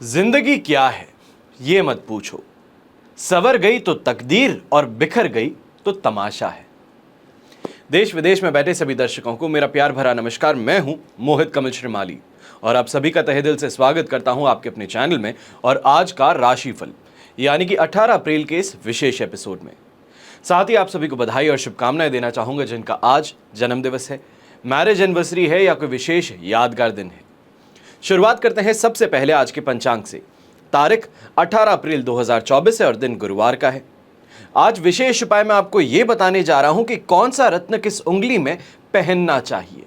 जिंदगी क्या है ये मत पूछो, सवर गई तो तकदीर और बिखर गई तो तमाशा है। देश विदेश में बैठे सभी दर्शकों को मेरा प्यार भरा नमस्कार। मैं हूं मोहित कमल श्रीमाली और आप सभी का तहे दिल से स्वागत करता हूं आपके अपने चैनल में और आज का राशिफल यानी कि 18 अप्रैल के इस विशेष एपिसोड में। साथ ही आप सभी को बधाई और शुभकामनाएं देना चाहूंगा जिनका आज जन्मदिवस है, मैरिज एनिवर्सरी है या कोई विशेष यादगार दिन है। शुरुआत करते हैं सबसे पहले आज के पंचांग से। तारीख 18 अप्रैल 2024 है और दिन गुरुवार का है। आज विशेष उपाय में आपको यह बताने जा रहा हूं कि कौन सा रत्न किस उंगली में पहनना चाहिए।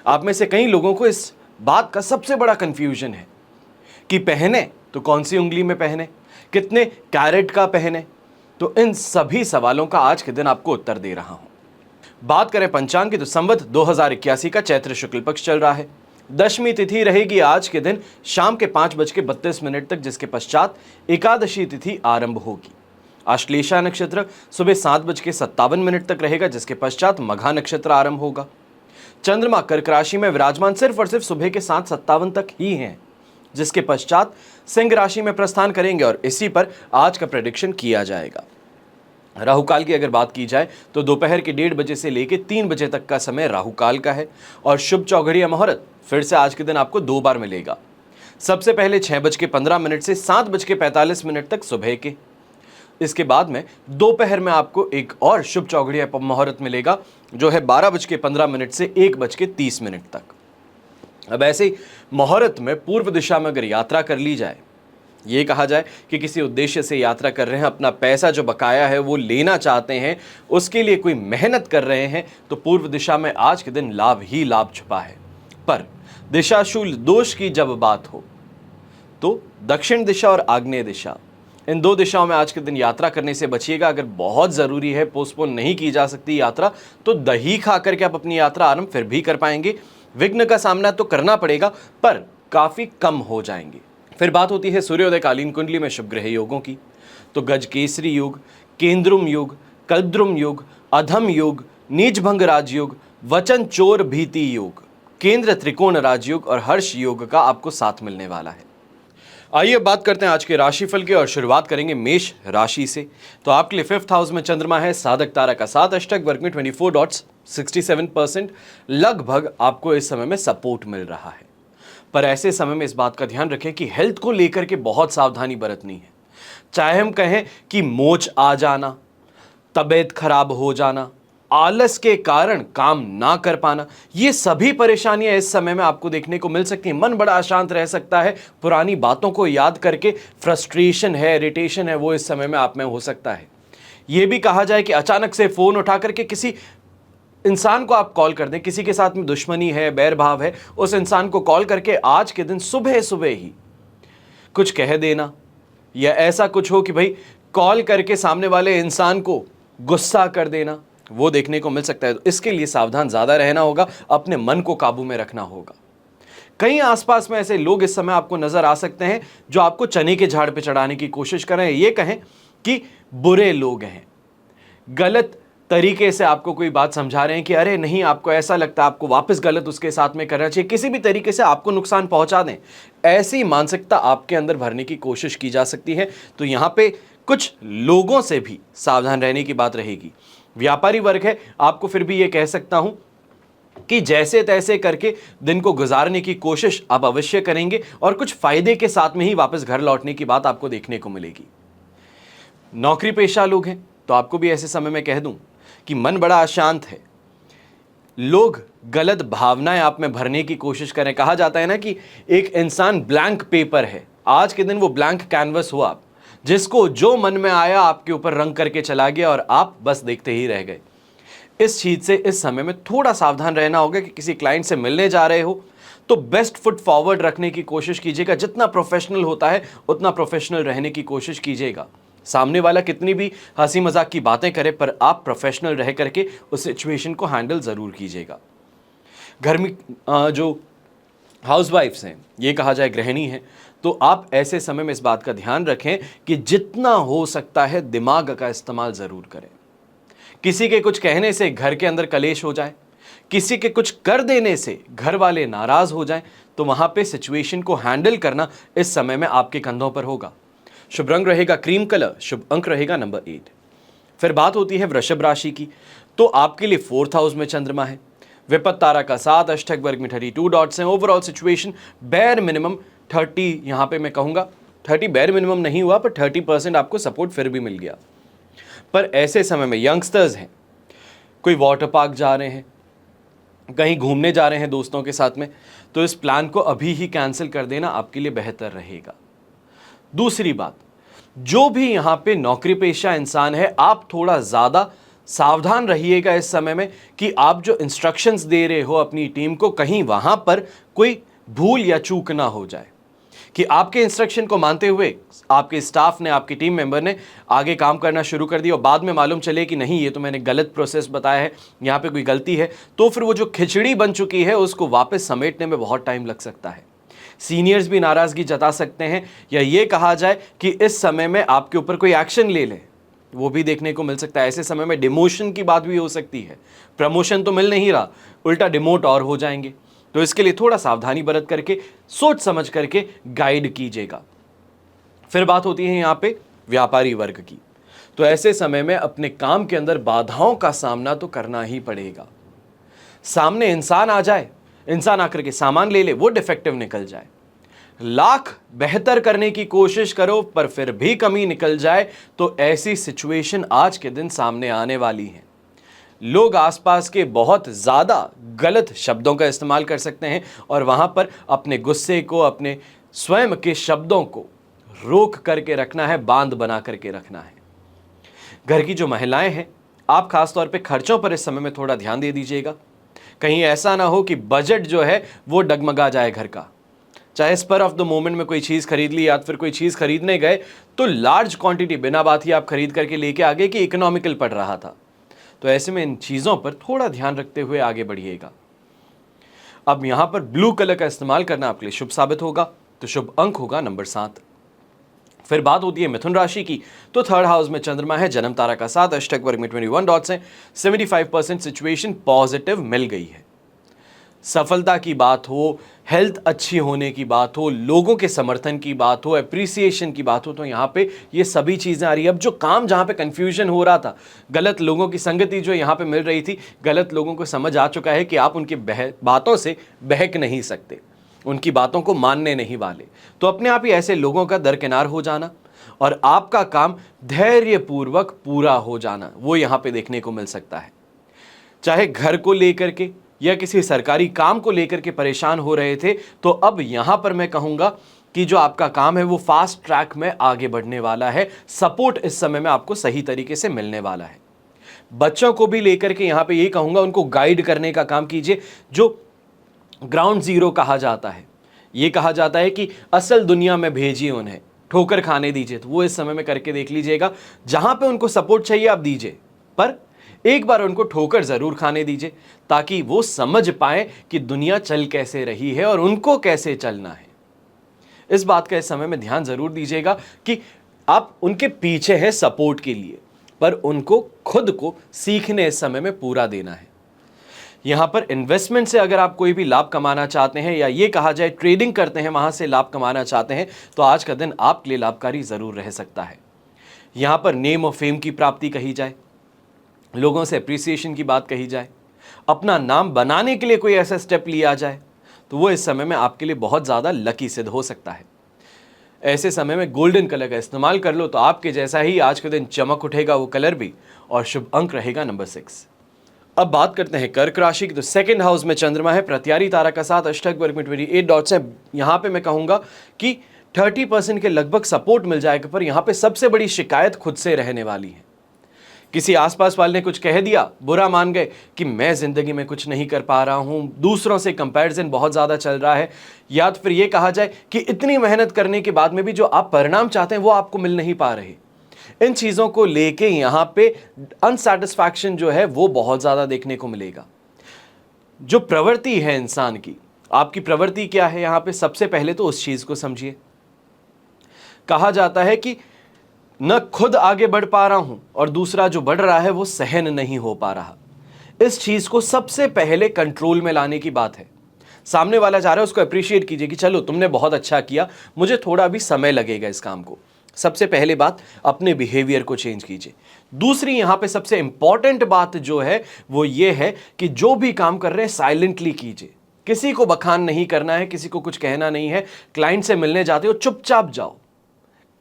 आप में से कई लोगों को इस बात का सबसे बड़ा कंफ्यूजन है कि पहने तो कौन सी उंगली में पहने, कितने कैरेट का पहने। तो इन सभी सवालों का आज के दिन आपको उत्तर दे रहा हूं। बात करें पंचांग की तो संवत 2081 का चैत्र शुक्ल पक्ष चल रहा है। दशमी तिथि रहेगी आज के दिन शाम के 5:32 तक, जिसके पश्चात एकादशी तिथि आरंभ होगी। आश्लेषा नक्षत्र सुबह 7:57 तक रहेगा, जिसके पश्चात मघा नक्षत्र आरंभ होगा। चंद्रमा कर्क राशि में विराजमान सिर्फ और सिर्फ सुबह के 7:57 तक ही हैं, जिसके पश्चात सिंह राशि में प्रस्थान करेंगे और इसी पर आज का प्रेडिक्शन किया जाएगा। राहुकाल की अगर बात की जाए तो दोपहर के 1:30 बजे से लेकर 3 बजे तक का समय राहुकाल का है और शुभ चौघड़िया मुहूर्त फिर से आज के दिन आपको 2 बार मिलेगा। सबसे पहले 6:15 से 7:45 तक सुबह के। इसके बाद में दोपहर में आपको एक और शुभ चौघड़िया मुहूर्त मिलेगा जो है 12:15 से 1:30 तक। अब ऐसे मुहूर्त में पूर्व दिशा में अगर यात्रा कर ली जाए, ये कहा जाए कि किसी उद्देश्य से यात्रा कर रहे हैं, अपना पैसा जो बकाया है वो लेना चाहते हैं, उसके लिए कोई मेहनत कर रहे हैं, तो पूर्व दिशा में आज के दिन लाभ ही लाभ छुपा है। पर दिशाशूल दोष की जब बात हो तो दक्षिण दिशा और आग्नेय दिशा, इन दो दिशाओं में आज के दिन यात्रा करने से बचिएगा। अगर बहुत ज़रूरी है, पोस्टपोन नहीं की जा सकती यात्रा, तो दही खा करके आप अपनी यात्रा आरंभ फिर भी कर पाएंगे। विघ्न का सामना तो करना पड़ेगा पर काफ़ी कम हो जाएंगे। फिर बात होती है सूर्योदयकालीन कुंडली में शुभ ग्रह योगों की, तो गज केसरी योग, केंद्रुम योग, कल्द्रुम योग, अधम योग, नीच भंग राजयोग, वचन चोर भीति योग, केंद्र त्रिकोण राजयोग और हर्ष योग का आपको साथ मिलने वाला है। आइए बात करते हैं आज के राशिफल की और शुरुआत करेंगे मेष राशि से। तो आपके लिए 5th हाउस में चंद्रमा है, साधक तारा का 7 अष्टक वर्ग में 24.67%। लगभग आपको इस समय में सपोर्ट मिल रहा है, पर ऐसे समय में इस बात का ध्यान रखें कि हेल्थ को लेकर के बहुत सावधानी बरतनी है। चाहे हम कहें कि मोच आ जाना, तबीयत खराब हो जाना, आलस के कारण काम ना कर पाना, ये सभी परेशानियां इस समय में आपको देखने को मिल सकती हैं। मन बड़ा अशांत रह सकता है, पुरानी बातों को याद करके फ्रस्ट्रेशन है, इरिटेशन है, वो इस समय में आप में हो सकता है। ये भी कहा जाए कि अचानक से फोन उठा करके किसी इंसान को आप कॉल कर दें, किसी के साथ में दुश्मनी है, बैर भाव है, उस इंसान को कॉल करके आज के दिन सुबह सुबह ही कुछ कह देना, या ऐसा कुछ हो कि भाई कॉल करके सामने वाले इंसान को गुस्सा कर देना, वो देखने को मिल सकता है। तो इसके लिए सावधान ज़्यादा रहना होगा, अपने मन को काबू में रखना होगा। कहीं आसपास में ऐसे लोग इस समय आपको नजर आ सकते हैं जो आपको चने के झाड़ पे चढ़ाने की कोशिश कर रहे हैं। ये कहें कि बुरे लोग हैं, गलत तरीके से आपको कोई बात समझा रहे हैं कि अरे नहीं, आपको ऐसा लगता है, आपको वापस गलत उसके साथ में करना चाहिए, किसी भी तरीके से आपको नुकसान पहुंचा दें, ऐसी मानसिकता आपके अंदर भरने की कोशिश की जा सकती है। तो यहाँ पे कुछ लोगों से भी सावधान रहने की बात रहेगी। व्यापारी वर्ग है, आपको फिर भी ये कह सकता हूं कि जैसे तैसे करके दिन को गुजारने की कोशिश आप अवश्य करेंगे और कुछ फायदे के साथ में ही वापस घर लौटने की बात आपको देखने को मिलेगी। नौकरी पेशा लोग हैं तो आपको भी ऐसे समय में कह दूं कि मन बड़ा अशांत है, लोग गलत भावनाएं आप में भरने की कोशिश करें। कहा जाता है ना कि एक इंसान ब्लैंक पेपर है, आज के दिन वो ब्लैंक कैनवस हो आप, जिसको जो मन में आया आपके ऊपर रंग करके चला गया और आप बस देखते ही रह गए। इस चीज से इस समय में थोड़ा सावधान रहना होगा कि किसी क्लाइंट से मिलने जा रहे हो तो बेस्ट फुट फॉरवर्ड रखने की कोशिश कीजिएगा। जितना प्रोफेशनल होता है उतना प्रोफेशनल रहने की कोशिश कीजिएगा। सामने वाला कितनी भी हंसी मजाक की बातें करे, पर आप प्रोफेशनल रह करके उस सिचुएशन को हैंडल जरूर कीजिएगा। घर में जो हाउसवाइफ्स हैं, ये कहा जाए गृहिणी हैं, तो आप ऐसे समय में इस बात का ध्यान रखें कि जितना हो सकता है दिमाग का इस्तेमाल ज़रूर करें। किसी के कुछ कहने से घर के अंदर कलेश हो जाए, किसी के कुछ कर देने से घर वाले नाराज़ हो जाएं, तो वहां पे सिचुएशन को हैंडल करना इस समय में आपके कंधों पर होगा। शुभ रंग रहेगा क्रीम कलर, शुभ अंक रहेगा नंबर 8। फिर बात होती है वृषभ राशि की, तो आपके लिए 4th हाउस में चंद्रमा है, विपत्त तारा का 7, अष्टक वर्ग में 32 डॉट्स हैं। ओवरऑल सिचुएशन बेयर मिनिमम 30, यहां पे मैं कहूंगा 30 बेयर मिनिमम नहीं हुआ, पर 30% आपको सपोर्ट फिर भी मिल गया। पर ऐसे समय में यंगस्टर्स हैं, कोई वाटर पार्क जा रहे हैं, कहीं घूमने जा रहे हैं दोस्तों के साथ में, तो इस प्लान को अभी ही कैंसिल कर देना आपके लिए बेहतर रहेगा। दूसरी बात, जो भी यहां पे नौकरी पेशा इंसान है, आप थोड़ा ज्यादा सावधान रहिएगा इस समय में कि आप जो इंस्ट्रक्शंस दे रहे हो अपनी टीम को, कहीं वहां पर कोई भूल या चूक ना हो जाए, कि आपके इंस्ट्रक्शन को मानते हुए आपके स्टाफ ने, आपकी टीम मेंबर ने आगे काम करना शुरू कर दिया और बाद में मालूम चले कि नहीं, ये तो मैंने गलत प्रोसेस बताया है, यहाँ पे कोई गलती है, तो फिर वो जो खिचड़ी बन चुकी है उसको वापस समेटने में बहुत टाइम लग सकता है। सीनियर्स भी नाराजगी जता सकते हैं, या ये कहा जाए कि इस समय में आपके ऊपर कोई एक्शन ले ले, वो भी देखने को मिल सकता है। ऐसे समय में डिमोशन की बात भी हो सकती है, प्रमोशन तो मिल नहीं रहा, उल्टा डिमोट और हो जाएंगे। तो इसके लिए थोड़ा सावधानी बरत करके, सोच समझ करके गाइड कीजिएगा। फिर बात होती है यहां पे व्यापारी वर्ग की, तो ऐसे समय में अपने काम के अंदर बाधाओं का सामना तो करना ही पड़ेगा। सामने इंसान आ जाए, इंसान आकर के सामान ले ले, वो डिफेक्टिव निकल जाए, लाख बेहतर करने की कोशिश करो पर फिर भी कमी निकल जाए, तो ऐसी सिचुएशन आज के दिन सामने आने वाली है। लोग आसपास के बहुत ज्यादा गलत शब्दों का इस्तेमाल कर सकते हैं और वहां पर अपने गुस्से को, अपने स्वयं के शब्दों को रोक करके रखना है, बांध बना करके रखना है। घर की जो महिलाएं हैं, आप खासतौर पे खर्चों पर इस समय में थोड़ा ध्यान दे दीजिएगा। कहीं ऐसा ना हो कि बजट जो है वो डगमगा जाए घर का, चाहे स्पर ऑफ द मोमेंट में कोई चीज खरीद ली या फिर कोई चीज खरीदने गए तो लार्ज क्वांटिटी बिना बात ही आप खरीद करके लेके आ गए कि इकोनॉमिकल पड़ रहा था। तो ऐसे में इन चीजों पर थोड़ा ध्यान रखते हुए आगे बढ़िएगा। अब यहां पर ब्लू कलर का इस्तेमाल करना आपके लिए शुभ साबित होगा, तो शुभ अंक होगा नंबर 7। फिर बात होती है मिथुन राशि की, तो 3rd हाउस में चंद्रमा है, जन्म तारा का 7, अष्टक वर्ग में 21 डॉट्स हैं। 75% सिचुएशन पॉजिटिव मिल गई है। सफलता की बात हो, हेल्थ अच्छी होने की बात हो, लोगों के समर्थन की बात हो, एप्रिसिएशन की बात हो, तो यहाँ पे ये सभी चीज़ें आ रही है। अब जो काम जहाँ पे कंफ्यूजन हो रहा था, गलत लोगों की संगति जो यहाँ पे मिल रही थी, गलत लोगों को समझ आ चुका है कि आप उनकी बातों से बहक नहीं सकते, उनकी बातों को मानने नहीं वाले। तो अपने आप ही ऐसे लोगों का दरकिनार हो जाना और आपका काम धैर्यपूर्वक पूरा हो जाना, वो यहाँ पे देखने को मिल सकता है। चाहे घर को लेकर के या किसी सरकारी काम को लेकर के परेशान हो रहे थे, तो अब यहां पर मैं कहूंगा कि जो आपका काम है वो फास्ट ट्रैक में आगे बढ़ने वाला है। सपोर्ट इस समय में आपको सही तरीके से मिलने वाला है। बच्चों को भी लेकर के यहां पे यही कहूंगा, उनको गाइड करने का काम कीजिए। जो ग्राउंड जीरो कहा जाता है, ये कहा जाता है कि असल दुनिया में भेजिए उन्हें, ठोकर खाने दीजिए, तो वो इस समय में करके देख लीजिएगा। जहां पे उनको सपोर्ट चाहिए आप दीजिए, पर एक बार उनको ठोकर जरूर खाने दीजिए, ताकि वो समझ पाए कि दुनिया चल कैसे रही है और उनको कैसे चलना है। इस बात का इस समय में ध्यान जरूर दीजिएगा कि आप उनके पीछे हैं सपोर्ट के लिए, पर उनको खुद को सीखने इस समय में पूरा देना है। यहां पर इन्वेस्टमेंट से अगर आप कोई भी लाभ कमाना चाहते हैं, या ये कहा जाए ट्रेडिंग करते हैं, वहां से लाभ कमाना चाहते हैं, तो आज का दिन आपके लिए लाभकारी जरूर रह सकता है। यहां पर नेम और फेम की प्राप्ति कही जाए, लोगों से अप्रिसिएशन की बात कही जाए, अपना नाम बनाने के लिए कोई ऐसा स्टेप लिया जाए, तो वो इस समय में आपके लिए बहुत ज़्यादा लकी सिद्ध हो सकता है। ऐसे समय में गोल्डन कलर का इस्तेमाल कर लो, तो आपके जैसा ही आज के दिन चमक उठेगा वो कलर भी, और शुभ अंक रहेगा नंबर 6। अब बात करते हैं कर्क राशि की, तो 2nd हाउस में चंद्रमा है, प्रत्यारी तारा का 7, अष्टक वर्ग में 28 डॉट्स है। यहाँ पे मैं कहूँगा कि 30% के लगभग सपोर्ट मिल जाएगा, पर यहाँ पे सबसे बड़ी शिकायत खुद से रहने वाली है। किसी आसपास वाले ने कुछ कह दिया, बुरा मान गए कि मैं जिंदगी में कुछ नहीं कर पा रहा हूं, दूसरों से कंपैरिजन बहुत ज्यादा चल रहा है, या तो फिर ये कहा जाए कि इतनी मेहनत करने के बाद में भी जो आप परिणाम चाहते हैं वो आपको मिल नहीं पा रहे। इन चीजों को लेके यहां पे अनसैटिस्फैक्शन जो है वो बहुत ज्यादा देखने को मिलेगा। जो प्रवृत्ति है इंसान की, आपकी प्रवृत्ति क्या है, यहां पे सबसे पहले तो उस चीज को समझिए। कहा जाता है कि न खुद आगे बढ़ पा रहा हूं और दूसरा जो बढ़ रहा है वो सहन नहीं हो पा रहा। इस चीज को सबसे पहले कंट्रोल में लाने की बात है। सामने वाला जा रहा है उसको अप्रिशिएट कीजिए कि चलो तुमने बहुत अच्छा किया, मुझे थोड़ा भी समय लगेगा इस काम को। सबसे पहले बात, अपने बिहेवियर को चेंज कीजिए। दूसरी यहां पे सबसे इंपॉर्टेंट बात जो है वो ये है कि जो भी काम कर रहे हैं साइलेंटली कीजिए। किसी को बखान नहीं करना है, किसी को कुछ कहना नहीं है। क्लाइंट से मिलने जाते हो चुपचाप जाओ,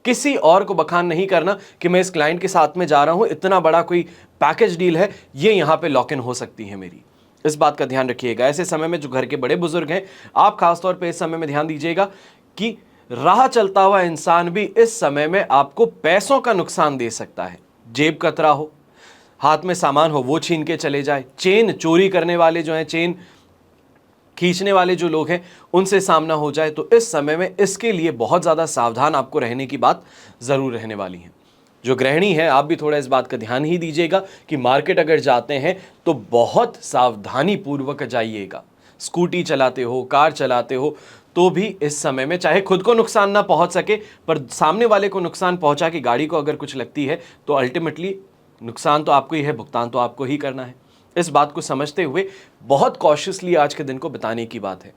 किसी और को बखान नहीं करना कि मैं इस क्लाइंट के साथ में जा रहा हूं, इतना बड़ा कोई पैकेज डील है, ये यहां पे लॉक इन हो सकती है मेरी। इस बात का ध्यान रखिएगा। ऐसे समय में जो घर के बड़े बुजुर्ग हैं, आप खासतौर पे इस समय में ध्यान दीजिएगा कि राह चलता हुआ इंसान भी इस समय में आपको पैसों का नुकसान दे सकता है। जेब कतरा हो, हाथ में सामान हो वो छीन के चले जाए, चेन चोरी करने वाले जो हैं, चेन खींचने वाले जो लोग हैं उनसे सामना हो जाए, तो इस समय में इसके लिए बहुत ज़्यादा सावधान आपको रहने की बात ज़रूर रहने वाली है। जो गृहिणी है आप भी थोड़ा इस बात का ध्यान ही दीजिएगा कि मार्केट अगर जाते हैं तो बहुत सावधानी पूर्वक जाइएगा। स्कूटी चलाते हो, कार चलाते हो, तो भी इस समय में चाहे खुद को नुकसान ना पहुंच सके पर सामने वाले को नुकसान पहुंचा कि गाड़ी को अगर कुछ लगती है तो अल्टीमेटली नुकसान तो आपको ही है, भुगतान तो आपको ही करना है। इस बात को समझते हुए बहुत कॉशियसली आज के दिन को बिताने की बात है।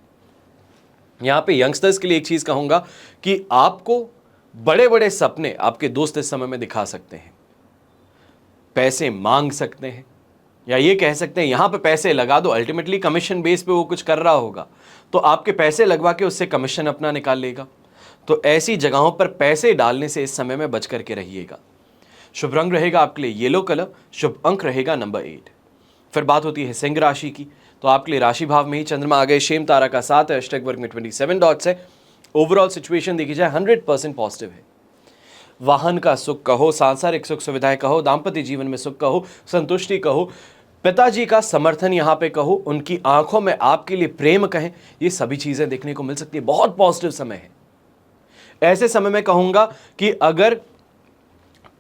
यहां पे यंगस्टर्स के लिए एक चीज कहूंगा कि आपको बड़े बड़े सपने आपके दोस्त इस समय में दिखा सकते हैं, पैसे मांग सकते हैं, या ये कह सकते हैं यहां पे पैसे लगा दो, अल्टीमेटली कमीशन बेस पे वो कुछ कर रहा होगा तो आपके पैसे लगवा के उससे कमीशन अपना निकाल लेगा। तो ऐसी जगहों पर पैसे डालने से इस समय में बच करके रहिएगा। शुभ रंग रहेगा आपके लिए येलो कलर, शुभ अंक रहेगा नंबर 8। फिर बात होती है सिंह राशि की, तो आपके लिए राशि भाव में ही चंद्रमा आ गए, शेम तारा का 7 है, अष्टक वर्ग में 27 डॉट्स है। ओवरऑल सिचुएशन देखी जाए 100% पॉजिटिव है। वाहन का सुख कहो, सांसारिक सुख सुविधाएं कहो, दाम्पत्य जीवन में सुख कहो, संतुष्टि कहो, पिताजी का समर्थन यहां पे कहो, उनकी आंखों में आपके लिए प्रेम कहें, ये सभी चीजें देखने को मिल सकती है। बहुत पॉजिटिव समय है। ऐसे समय में कहूंगा कि अगर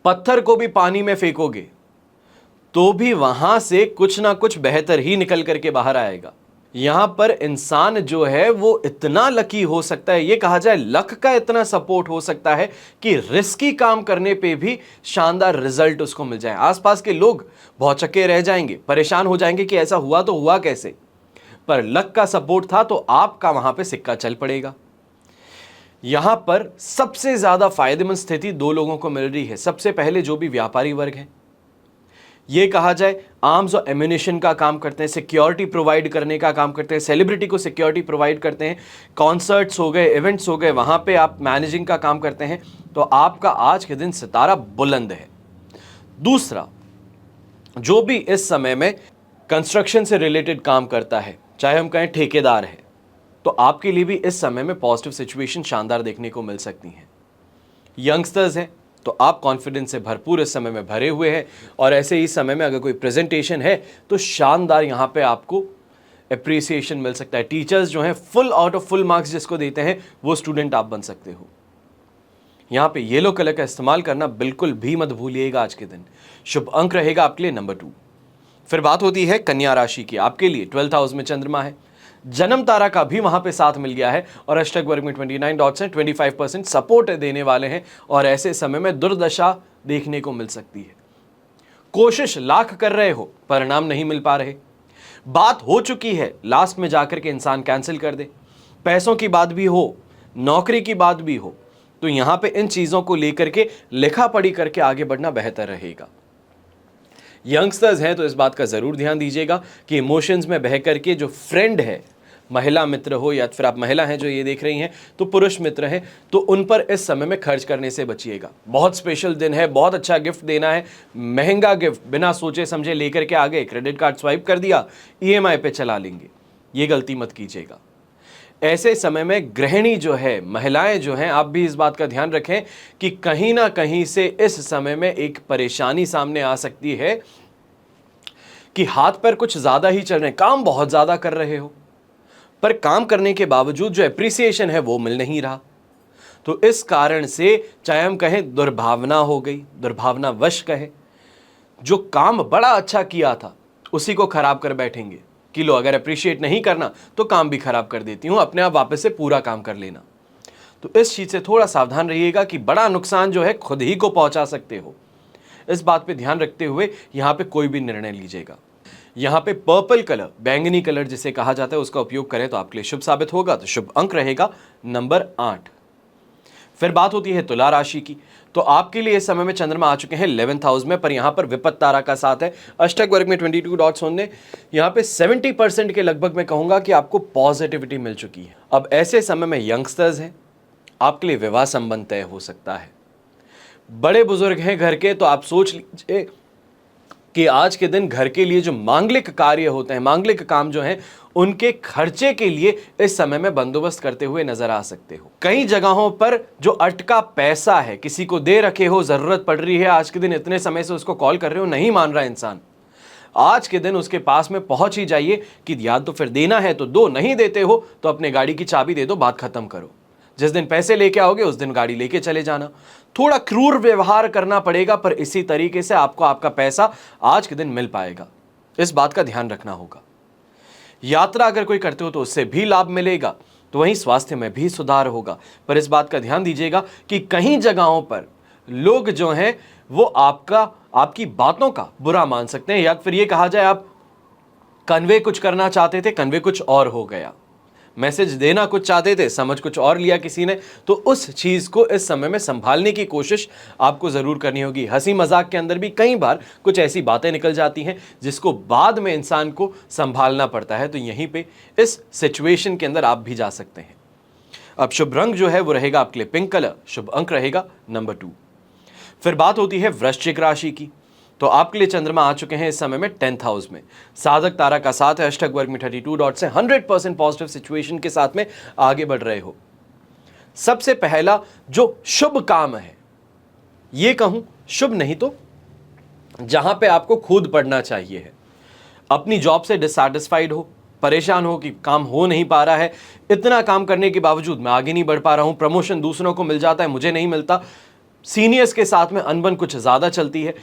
पत्थर को भी पानी में फेंकोगे तो भी वहां से कुछ ना कुछ बेहतर ही निकल करके बाहर आएगा। यहां पर इंसान जो है वो इतना लकी हो सकता है, ये कहा जाए लक का इतना सपोर्ट हो सकता है कि रिस्की काम करने पे भी शानदार रिजल्ट उसको मिल जाए। आसपास के लोग भौचक्के रह जाएंगे, परेशान हो जाएंगे कि ऐसा हुआ तो हुआ कैसे, पर लक का सपोर्ट था तो आपका वहां पे सिक्का चल पड़ेगा। यहां पर सबसे ज्यादा फायदेमंद स्थिति दो लोगों को मिल रही है। सबसे पहले जो भी व्यापारी वर्ग है, ये कहा जाए आर्म्स और एम्यूनिशन का काम करते हैं, सिक्योरिटी प्रोवाइड करने का काम करते हैं, सेलिब्रिटी को सिक्योरिटी प्रोवाइड करते हैं, कॉन्सर्ट्स हो गए, इवेंट्स हो गए, वहां पे आप मैनेजिंग का काम करते हैं, तो आपका आज के दिन सितारा बुलंद है। दूसरा, जो भी इस समय में कंस्ट्रक्शन से रिलेटेड काम करता है, चाहे हम कहें ठेकेदार है, तो आपके लिए भी इस समय में पॉजिटिव सिचुएशन शानदार देखने को मिल सकती है। यंगस्टर्स हैं तो आप कॉन्फिडेंस से भरपूर इस समय में भरे हुए हैं, और ऐसे ही समय में अगर कोई प्रेजेंटेशन है तो शानदार यहां पे आपको अप्रिसिएशन मिल सकता है। टीचर्स जो हैं full out of full marks जिसको देते हैं वो स्टूडेंट आप बन सकते हो। यहां पे येलो कलर का इस्तेमाल करना बिल्कुल भी मत भूलिएगा आज के दिन। शुभ अंक रहेगा आपके लिए नंबर 2। फिर बात होती है कन्या राशि की, आपके लिए 12th हाउस में चंद्रमा है, जन्म तारा का भी वहां पे साथ मिल गया है, और अष्टक वर्ग में 29 डॉट्स हैं, 25% सपोर्ट देने वाले हैं, और ऐसे समय में दुर्दशा देखने को मिल सकती है। कोशिश लाख कर रहे हो, परिणाम नहीं मिल पा रहे, बात हो चुकी है, लास्ट में जाकर के इंसान कैंसिल कर दे, पैसों की बात भी हो, नौकरी की बात भी हो, तो यहां पे इन चीजों को लेकर के लिखा पढ़ी करके आगे बढ़ना बेहतर रहेगा। यंगस्टर्स हैं तो इस बात का जरूर ध्यान दीजिएगा कि इमोशंस में बह करके जो फ्रेंड है, महिला मित्र हो या फिर आप महिला हैं जो ये देख रही हैं तो पुरुष मित्र हैं, तो उन पर इस समय में खर्च करने से बचिएगा। बहुत स्पेशल दिन है, बहुत अच्छा गिफ्ट देना है, महंगा गिफ्ट बिना सोचे समझे लेकर के आ गए, क्रेडिट कार्ड स्वाइप कर दिया, ईएमआई पे चला लेंगे, ये गलती मत कीजिएगा। ऐसे समय में गृहिणी जो है, महिलाएं जो हैं, आप भी इस बात का ध्यान रखें कि कहीं ना कहीं से इस समय में एक परेशानी सामने आ सकती है कि हाथ पैर कुछ ज्यादा ही चल रहे हैं, काम बहुत ज्यादा कर रहे हो, पर काम करने के बावजूद जो एप्रिसिएशन है वो मिल नहीं रहा। तो इस कारण से चाहे हम कहें दुर्भावना हो गई, दुर्भावना वश कहे, जो काम बड़ा अच्छा किया था उसी को खराब कर बैठेंगे कि लो अगर अप्रिशिएट नहीं करना तो काम भी खराब कर देती हूं, अपने आप वापस से पूरा काम कर लेना। तो इस चीज से थोड़ा सावधान रहिएगा कि बड़ा नुकसान जो है खुद ही को पहुंचा सकते हो। इस बात पे ध्यान रखते हुए यहां पे कोई भी निर्णय लीजिएगा। यहां पे पर्पल कलर, बैंगनी कलर जिसे कहा जाता है, उसका उपयोग करें तो आपके लिए शुभ साबित होगा। तो शुभ अंक रहेगा नंबर 8। फिर बात होती है तुला राशि की। तो आपके लिए इस समय में चंद्रमा आ चुके हैं 11th हाउस में, पर यहां पर विपत्त तारा का साथ है। अष्टक वर्ग में 22 डॉट्स होने, यहां पे 70% के लगभग मैं कहूंगा कि आपको पॉजिटिविटी मिल चुकी है। अब ऐसे समय में यंगस्टर्स हैं, आपके लिए विवाह संबंध तय हो सकता है। बड़े बुजुर्ग हैं घर के, तो आप सोच लीजिए कि आज के दिन घर के लिए जो मांगलिक कार्य होते हैं, मांगलिक काम जो हैं, उनके खर्चे के लिए इस समय में बंदोबस्त करते हुए नजर आ सकते हो। कई जगहों पर जो अटका पैसा है, किसी को दे रखे हो, जरूरत पड़ रही है, आज के दिन इतने समय से उसको कॉल कर रहे हो, नहीं मान रहा इंसान, आज के दिन उसके पास में पहुंच ही जाइए कि या तो फिर देना है तो दो, नहीं देते हो तो अपने गाड़ी की चाबी दे दो, बात खत्म करो। जिस दिन पैसे लेके आओगे उस दिन गाड़ी लेके चले जाना। थोड़ा क्रूर व्यवहार करना पड़ेगा, पर इसी तरीके से आपको आपका पैसा आज के दिन मिल पाएगा। इस बात का ध्यान रखना होगा। यात्रा अगर कोई करते हो तो उससे भी लाभ मिलेगा, तो वहीं स्वास्थ्य में भी सुधार होगा। पर इस बात का ध्यान दीजिएगा कि कहीं जगहों पर लोग जो हैं वो आपकी बातों का बुरा मान सकते हैं, या फिर ये कहा जाए आप कन्वे कुछ करना चाहते थे, कन्वे कुछ और हो गया। मैसेज देना कुछ चाहते थे, समझ कुछ और लिया किसी ने, तो उस चीज को इस समय में संभालने की कोशिश आपको जरूर करनी होगी। हंसी मजाक के अंदर भी कई बार कुछ ऐसी बातें निकल जाती हैं जिसको बाद में इंसान को संभालना पड़ता है, तो यहीं पे इस सिचुएशन के अंदर आप भी जा सकते हैं। अब शुभ रंग जो है वो रहेगा आपके लिए पिंक कलर, शुभ अंक रहेगा नंबर 2। फिर बात होती है वृश्चिक राशि की। तो आपके लिए चंद्रमा आ चुके हैं इस समय में 10th हाउस में, साधक तारा का साथ है, अष्टक वर्ग में 32 डॉट से 100% पॉजिटिव सिचुएशन के साथ में आगे बढ़ रहे हो। सबसे पहला जो शुभ काम है, ये कहूं शुभ नहीं तो जहां पे आपको खुद पढ़ना चाहिए है, अपनी जॉब से डिससैटिस्फाइड हो, परेशान हो कि काम हो नहीं पा रहा है, इतना काम करने के बावजूद मैं आगे नहीं बढ़ पा रहा हूं, प्रमोशन दूसरों को मिल जाता है, मुझे नहीं मिलता, सीनियर्स के साथ में अनबन कुछ ज्यादा चलती है,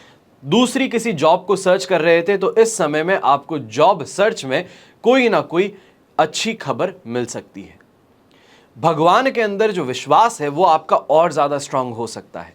दूसरी किसी जॉब को सर्च कर रहे थे, तो इस समय में आपको जॉब सर्च में कोई ना कोई अच्छी खबर मिल सकती है। भगवान के अंदर जो विश्वास है वो आपका और ज्यादा स्ट्रांग हो सकता है।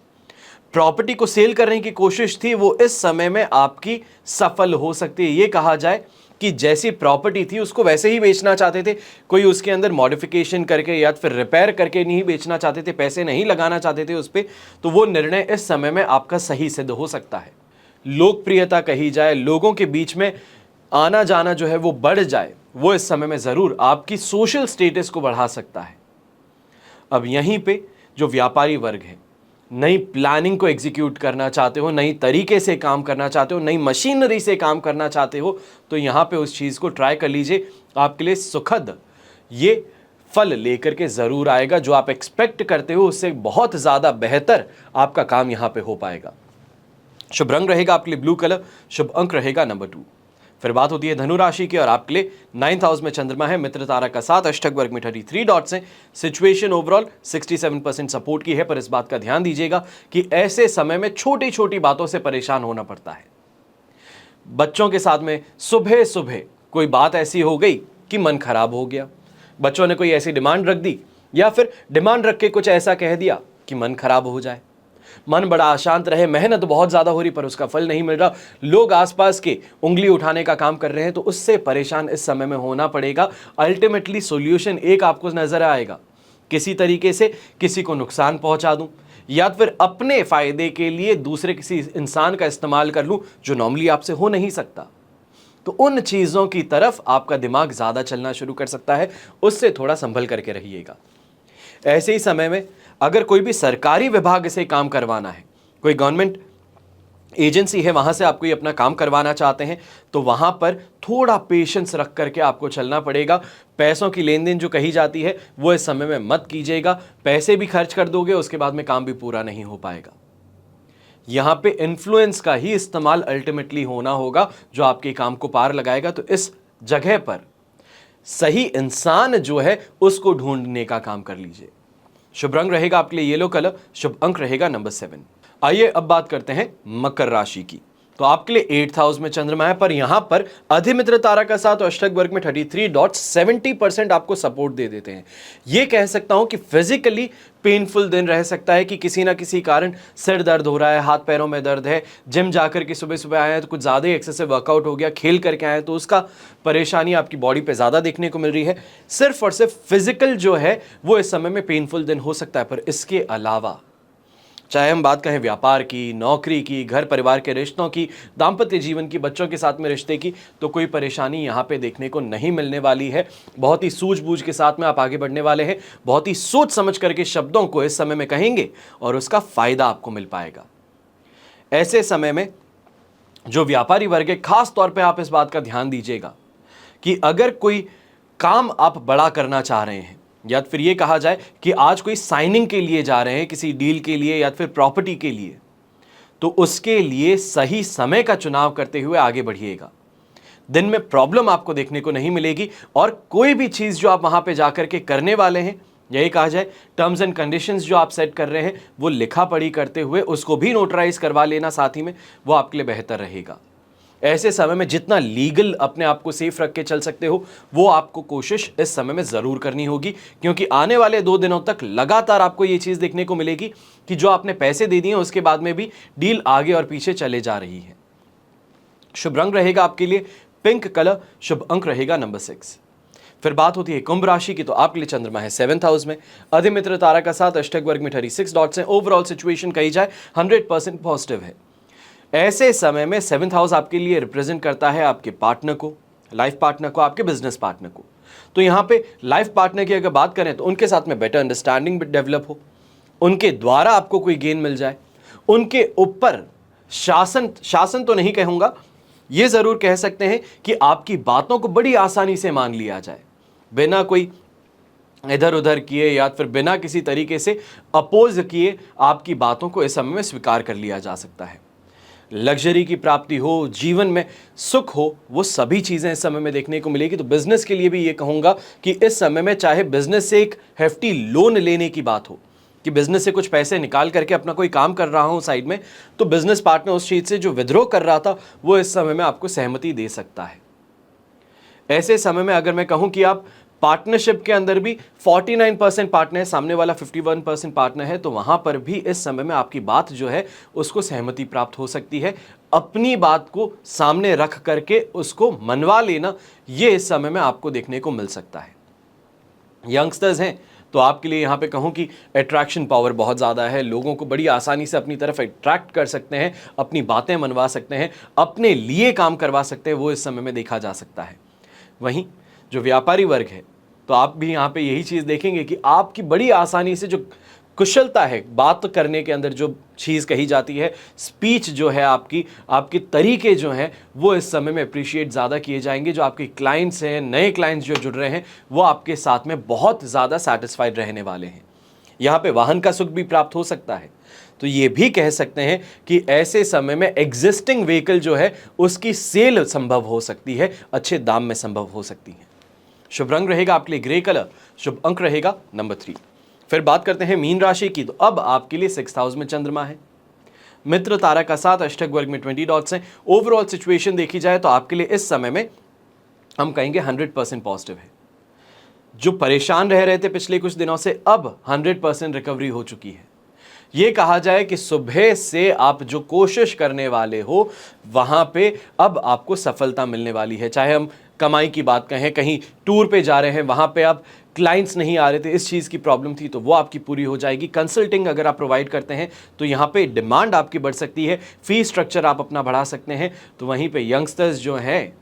प्रॉपर्टी को सेल करने की कोशिश थी, वो इस समय में आपकी सफल हो सकती है। ये कहा जाए कि जैसी प्रॉपर्टी थी उसको वैसे ही बेचना चाहते थे, कोई उसके अंदर मॉडिफिकेशन करके या फिर रिपेयर करके नहीं बेचना चाहते थे, पैसे नहीं लगाना चाहते थे उस पर, तो वो निर्णय इस समय में आपका सही सिद्ध हो सकता है। लोकप्रियता कही जाए, लोगों के बीच में आना जाना जो है वो बढ़ जाए, वो इस समय में जरूर आपकी सोशल स्टेटस को बढ़ा सकता है। अब यहीं पे जो व्यापारी वर्ग है, नई प्लानिंग को एग्जीक्यूट करना चाहते हो, नई तरीके से काम करना चाहते हो, नई मशीनरी से काम करना चाहते हो, तो यहां पे उस चीज को ट्राई कर लीजिए। आपके लिए सुखद ये फल लेकर के जरूर आएगा। जो आप एक्सपेक्ट करते हो उससे बहुत ज्यादा बेहतर आपका काम यहां पे हो पाएगा। शुभ रंग रहेगा आपके लिए ब्लू कलर, शुभ अंक रहेगा नंबर 2। फिर बात होती है धनु राशि की, और आपके लिए 9th हाउस में चंद्रमा है, मित्र तारा का साथ, अष्टक वर्ग में 33 डॉट्स हैं। सिचुएशन ओवरऑल 67% सपोर्ट की है, पर इस बात का ध्यान दीजिएगा कि ऐसे समय में छोटी छोटी बातों से परेशान होना पड़ता है। बच्चों के साथ में सुबह सुबह कोई बात ऐसी हो गई कि मन खराब हो गया, बच्चों ने कोई ऐसी डिमांड रख दी या फिर डिमांड रख के कुछ ऐसा कह दिया कि मन खराब हो जाए, मन बड़ा अशांत रहे, मेहनत बहुत ज्यादा हो रही पर उसका फल नहीं मिल रहा, लोग आसपास के उंगली उठाने का काम कर रहे हैं, तो उससे परेशान इस समय में होना पड़ेगा। अल्टीमेटली सॉल्यूशन एक आपको नजर आएगा, किसी तरीके से किसी को नुकसान पहुंचा दूं या फिर अपने फायदे के लिए दूसरे किसी इंसान का इस्तेमाल कर लूं जो नॉर्मली आपसे हो नहीं सकता, तो उन चीजों की तरफ आपका दिमाग ज्यादा चलना शुरू कर सकता है। उससे थोड़ा संभल करके रहिएगा। ऐसे ही समय में अगर कोई भी सरकारी विभाग से काम करवाना है, कोई गवर्नमेंट एजेंसी है, वहां से आप कोई अपना काम करवाना चाहते हैं, तो वहां पर थोड़ा पेशेंस रख करके आपको चलना पड़ेगा। पैसों की लेन देन जो कही जाती है वो इस समय में मत कीजिएगा। पैसे भी खर्च कर दोगे, उसके बाद में काम भी पूरा नहीं हो पाएगा। यहां पे इन्फ्लुएंस का ही इस्तेमाल अल्टीमेटली होना होगा जो आपके काम को पार लगाएगा। तो इस जगह पर सही इंसान जो है उसको ढूंढने का काम कर लीजिए। शुभ रंग रहेगा आपके लिए येलो कलर, शुभ अंक रहेगा नंबर 7। आइए अब बात करते हैं मकर राशि की। तो आपके लिए 8th हाउस में चंद्रमा है, पर यहां पर अधिमित्र तारा का साथ अष्टक वर्ग में 33.70% आपको सपोर्ट दे देते हैं। यह कह सकता हूं कि फिजिकली पेनफुल दिन रह सकता है कि किसी ना किसी कारण सिर दर्द हो रहा है, हाथ पैरों में दर्द है, जिम जाकर के सुबह सुबह आए हैं तो कुछ ज़्यादा ही एक्सेसिव वर्कआउट हो गया, खेल करके आए तो उसका परेशानी आपकी बॉडी पे ज़्यादा देखने को मिल रही है। सिर्फ और सिर्फ फिजिकल जो है वो इस समय में पेनफुल दिन हो सकता है। पर इसके अलावा चाहे हम बात करें व्यापार की, नौकरी की, घर परिवार के रिश्तों की, दाम्पत्य जीवन की, बच्चों के साथ में रिश्ते की, तो कोई परेशानी यहाँ पे देखने को नहीं मिलने वाली है। बहुत ही सूझबूझ के साथ में आप आगे बढ़ने वाले हैं, बहुत ही सोच समझ करके शब्दों को इस समय में कहेंगे और उसका फायदा आपको मिल पाएगा। ऐसे समय में जो व्यापारी वर्ग है, खास तौर पर आप इस बात का ध्यान दीजिएगा कि अगर कोई काम आप बड़ा करना चाह रहे हैं या फिर ये कहा जाए कि आज कोई साइनिंग के लिए जा रहे हैं किसी डील के लिए या फिर प्रॉपर्टी के लिए, तो उसके लिए सही समय का चुनाव करते हुए आगे बढ़िएगा। दिन में प्रॉब्लम आपको देखने को नहीं मिलेगी और कोई भी चीज़ जो आप वहां पे जाकर के करने वाले हैं, यही कहा जाए टर्म्स एंड कंडीशंस जो आप सेट कर रहे हैं, वो लिखा पढ़ी करते हुए उसको भी नोटराइज करवा लेना साथ ही में, वो आपके लिए बेहतर रहेगा। ऐसे समय में जितना लीगल अपने आप को सेफ रख के चल सकते हो वो आपको कोशिश इस समय में ज़रूर करनी होगी, क्योंकि आने वाले 2 दिनों तक लगातार आपको ये चीज़ देखने को मिलेगी कि जो आपने पैसे दे दिए उसके बाद में भी डील आगे और पीछे चले जा रही है। शुभ रंग रहेगा आपके लिए पिंक कलर, शुभ अंक रहेगा नंबर 6। फिर बात होती है कुंभ राशि की, तो आपके लिए चंद्रमा है 7th हाउस में, अधिमित्र तारा का साथ अष्टक वर्ग में 36 डॉट्स हैं। ओवरऑल सिचुएशन कही जाए 100% पॉजिटिव है। ऐसे समय में 7th हाउस आपके लिए रिप्रेजेंट करता है आपके पार्टनर को, लाइफ पार्टनर को, आपके बिजनेस पार्टनर को। तो यहाँ पे लाइफ पार्टनर की अगर बात करें तो उनके साथ में बेटर अंडरस्टैंडिंग डेवलप हो, उनके द्वारा आपको कोई गेन मिल जाए, उनके ऊपर शासन तो नहीं कहूँगा, ये ज़रूर कह सकते हैं कि आपकी बातों को बड़ी आसानी से मान लिया जाए, बिना कोई इधर उधर किए या फिर बिना किसी तरीके से अपोज किए आपकी बातों को इस समय में स्वीकार कर लिया जा सकता है। लग्जरी की प्राप्ति हो, जीवन में सुख हो, वो सभी चीज़ें इस समय में देखने को मिलेगी। तो बिजनेस के लिए भी ये कहूँगा कि इस समय में चाहे बिजनेस से एक हेफ्टी लोन लेने की बात हो कि बिजनेस से कुछ पैसे निकाल करके अपना कोई काम कर रहा हूँ साइड में, तो बिजनेस पार्टनर उस चीज़ से जो विद्रोह कर रहा था वो इस समय में आपको सहमति दे सकता है। ऐसे समय में अगर मैं कहूँ कि आप पार्टनरशिप के अंदर भी 49% पार्टनर है, सामने वाला 51% पार्टनर है, तो वहां पर भी इस समय में आपकी बात जो है उसको सहमति प्राप्त हो सकती है। अपनी बात को सामने रख करके उसको मनवा लेना, ये इस समय में आपको देखने को मिल सकता है। यंगस्टर्स हैं तो आपके लिए यहाँ पे कहूँ कि अट्रैक्शन पावर बहुत ज़्यादा है, लोगों को बड़ी आसानी से अपनी तरफ अट्रैक्ट कर सकते हैं, अपनी बातें मनवा सकते हैं, अपने लिए काम करवा सकते हैं, वो इस समय में देखा जा सकता है। वहीं जो व्यापारी वर्ग है तो आप भी यहाँ पे यही चीज़ देखेंगे कि आपकी बड़ी आसानी से जो कुशलता है बात करने के अंदर, जो चीज़ कही जाती है, स्पीच जो है आपके तरीके जो हैं वो इस समय में अप्रिशिएट ज़्यादा किए जाएंगे। जो आपके क्लाइंट्स हैं, नए क्लाइंट्स जो जुड़ रहे हैं, वो आपके साथ में बहुत ज़्यादा सेटिस्फाइड रहने वाले हैं। यहाँ पे वाहन का सुख भी प्राप्त हो सकता है। तो ये भी कह सकते हैं कि ऐसे समय में एग्जिस्टिंग व्हीकल जो है उसकी सेल संभव हो सकती है, अच्छे दाम में संभव हो सकती है। शुभ रंग रहेगा आपके लिए ग्रे कलर, शुभ अंक रहेगा नंबर 3। फिर बात करते हैं मीन राशि की, तो अब आपके लिए 6th हाउस में चंद्रमा है, मित्र तारा का साथ अष्टक वर्ग में 20 डॉट्स हैं। ओवरऑल सिचुएशन देखी जाए तो आपके लिए इस समय में हम कहेंगे 100% पॉजिटिव है। जो परेशान रह रहे थे पिछले कुछ दिनों से, अब 100% रिकवरी हो चुकी है। ये कहा जाए कि सुबह से आप जो कोशिश करने वाले हो वहां पे अब आपको सफलता मिलने वाली है। चाहे हम कमाई की बात कहें, कहीं टूर पे जा रहे हैं, वहां पे आप क्लाइंट्स नहीं आ रहे थे, इस चीज़ की प्रॉब्लम थी, तो वो आपकी पूरी हो जाएगी। कंसल्टिंग अगर आप प्रोवाइड करते हैं तो यहाँ पे डिमांड आपकी बढ़ सकती है, फी स्ट्रक्चर आप अपना बढ़ा सकते हैं। तो वहीं पे यंगस्टर्स जो हैं,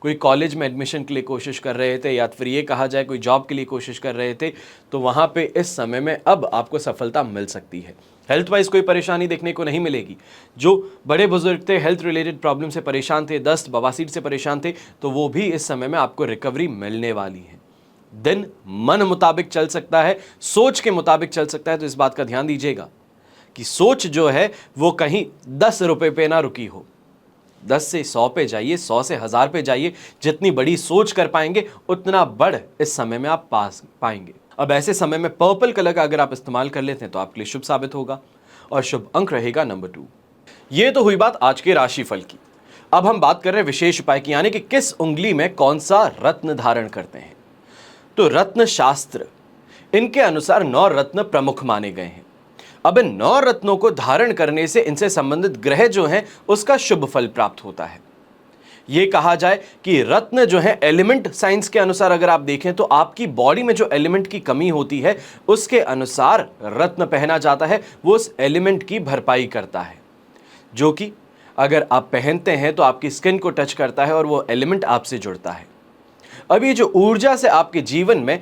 कोई कॉलेज में एडमिशन के लिए कोशिश कर रहे थे या फिर ये कहा जाए कोई जॉब के लिए कोशिश कर रहे थे, तो वहाँ पे इस समय में अब आपको सफलता मिल सकती है। हेल्थ वाइज कोई परेशानी देखने को नहीं मिलेगी। जो बड़े बुजुर्ग थे, हेल्थ रिलेटेड प्रॉब्लम से परेशान थे, दस्त बवासीर से परेशान थे, तो वो भी इस समय में आपको रिकवरी मिलने वाली है। दिन मन मुताबिक चल सकता है, सोच के मुताबिक चल सकता है। तो इस बात का ध्यान दीजिएगा कि सोच जो है वो कहीं 10 रुपये पे ना रुकी हो। 10 से 100 पे जाइए, 100 से 1000 पे जाइए। जितनी बड़ी सोच कर पाएंगे उतना बढ़ इस समय में आप पास पाएंगे। अब ऐसे समय में पर्पल कलर का अगर आप इस्तेमाल कर लेते हैं तो आपके लिए शुभ साबित होगा और शुभ अंक रहेगा नंबर 2। ये तो हुई बात आज के राशिफल की। अब हम बात कर रहे हैं विशेष उपाय की, यानी कि किस उंगली में कौन सा रत्न धारण करते हैं। तो रत्न शास्त्र इनके अनुसार 9 रत्न प्रमुख माने गए हैं। अब इन 9 रत्नों को धारण करने से इनसे संबंधित ग्रह जो हैं उसका शुभ फल प्राप्त होता है। यह कहा जाए कि रत्न जो है एलिमेंट साइंस के अनुसार अगर आप देखें तो आपकी बॉडी में जो एलिमेंट की कमी होती है उसके अनुसार रत्न पहना जाता है, वो उस एलिमेंट की भरपाई करता है, जो कि अगर आप पहनते हैं तो आपकी स्किन को टच करता है और वो एलिमेंट आपसे जुड़ता है। अब ये जो ऊर्जा से आपके जीवन में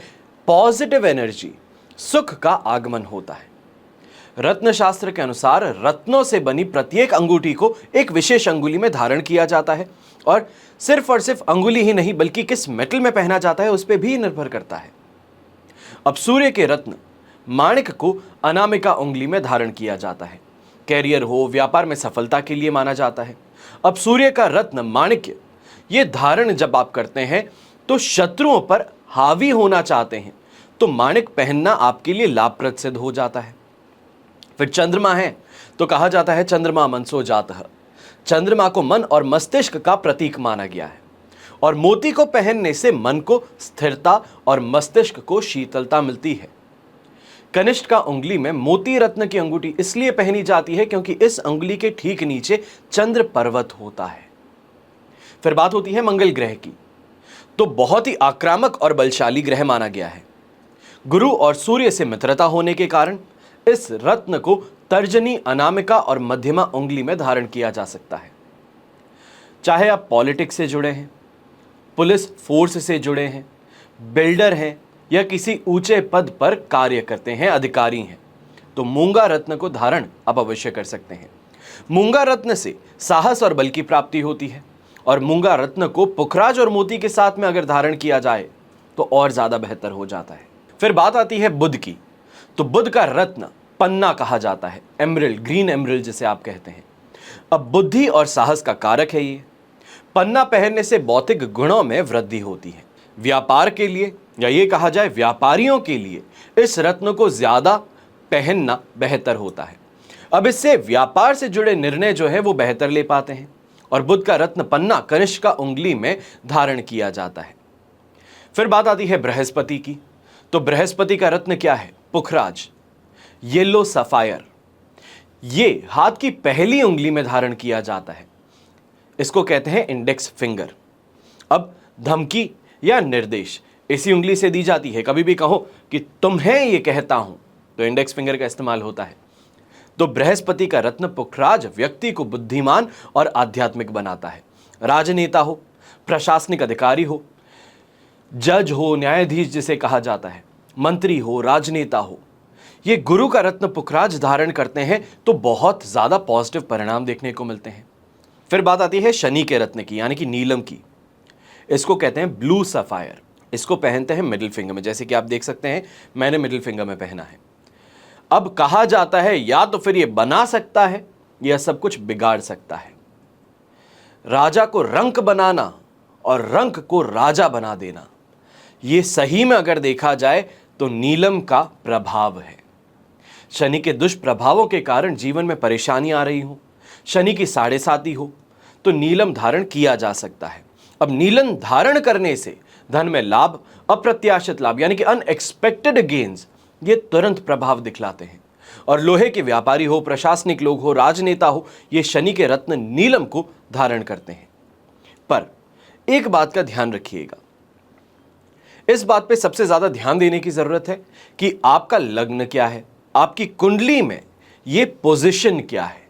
पॉजिटिव एनर्जी, सुख का आगमन होता है। रत्न शास्त्र के अनुसार रत्नों से बनी प्रत्येक अंगूठी को एक विशेष अंगुली में धारण किया जाता है, और सिर्फ अंगुली ही नहीं बल्कि किस मेटल में पहना जाता है उस पर भी निर्भर करता है। अब सूर्य के रत्न माणिक को अनामिका उंगली में धारण किया जाता है। कैरियर हो, व्यापार में सफलता के लिए माना जाता है। अब सूर्य का रत्न माणिक्य ये धारण जब आप करते हैं तो शत्रुओं पर हावी होना चाहते हैं तो माणिक पहनना आपके लिए लाभप्रद सिद्ध हो जाता है। फिर चंद्रमा है तो कहा जाता है चंद्रमा मनसो जातः, चंद्रमा को मन और मस्तिष्क का प्रतीक माना गया है, और मोती को पहनने से मन को स्थिरता और मस्तिष्क को शीतलता मिलती है। कनिष्ठ का उंगली में मोती रत्न की अंगूठी इसलिए पहनी जाती है क्योंकि इस अंगुली के ठीक नीचे चंद्र पर्वत होता है। फिर बात होती है मंगल ग्रह की, तो बहुत ही आक्रामक और बलशाली ग्रह माना गया है। गुरु और सूर्य से मित्रता होने के कारण इस रत्न को तर्जनी, अनामिका और मध्यमा उंगली में धारण किया जा सकता है। चाहे आप पॉलिटिक्स से जुड़े हैं, पुलिस फोर्स से जुड़े हैं, बिल्डर हैं या किसी ऊंचे पद पर कार्य करते हैं, अधिकारी हैं, तो मूंगा रत्न को धारण आप अवश्य कर सकते हैं। मूंगा रत्न से साहस और बल की प्राप्ति होती है, और मूंगा रत्न को पुखराज और मोती के साथ में अगर धारण किया जाए तो और ज्यादा बेहतर हो जाता है। फिर बात आती है बुध की, तो बुध का रत्न पन्ना कहा जाता है, एमरल्ड, ग्रीन एमरल्ड जिसे आप कहते हैं। अब बुद्धि और साहस का कारक है ये। पन्ना पहनने से भौतिक गुणों में वृद्धि होती है। व्यापार के लिए या ये कहा जाए व्यापारियों के लिए इस रत्न को ज्यादा पहनना बेहतर होता है। अब इससे व्यापार से जुड़े निर्णय जो है वो बेहतर ले पाते हैं। और बुध का रत्न पन्ना कनिष्ठ का उंगली में धारण किया जाता है। फिर बात आती है बृहस्पति की, तो बृहस्पति का रत्न क्या है? पुखराज, येलो सफायर। ये हाथ की पहली उंगली में धारण किया जाता है, इसको कहते हैं इंडेक्स फिंगर। अब धमकी या निर्देश इसी उंगली से दी जाती है। कभी भी कहो कि तुम्हें ये कहता हूं तो इंडेक्स फिंगर का इस्तेमाल होता है। तो बृहस्पति का रत्न पुखराज व्यक्ति को बुद्धिमान और आध्यात्मिक बनाता है। राजनेता हो, प्रशासनिक अधिकारी हो, जज हो, न्यायाधीश जिसे कहा जाता है, मंत्री हो, राजनेता हो, ये गुरु का रत्न पुखराज धारण करते हैं तो बहुत ज्यादा पॉजिटिव परिणाम देखने को मिलते हैं। फिर बात आती है शनि के रत्न की, यानी कि नीलम की। इसको कहते हैं ब्लू सफायर। इसको पहनते हैं मिडिल फिंगर में, जैसे कि आप देख सकते हैं मैंने मिडिल फिंगर में पहना है। अब कहा जाता है या तो फिर ये बना सकता है या सब कुछ बिगाड़ सकता है। राजा को रंक बनाना और रंक को राजा बना देना, ये सही में अगर देखा जाए तो नीलम का प्रभाव है। शनि के दुष्प्रभावों के कारण जीवन में परेशानी आ रही हो, शनि की 7.5 हो, तो नीलम धारण किया जा सकता है। अब नीलम धारण करने से धन में लाभ, अप्रत्याशित लाभ यानी कि अनएक्सपेक्टेड गेन्स, ये तुरंत प्रभाव दिखलाते हैं। और लोहे के व्यापारी हो, प्रशासनिक लोग हो, राजनेता हो, ये शनि के रत्न नीलम को धारण करते हैं। पर एक बात का ध्यान रखिएगा, इस बात पे सबसे ज्यादा ध्यान देने की जरूरत है कि आपका लग्न क्या है, आपकी कुंडली में ये पोजीशन क्या है,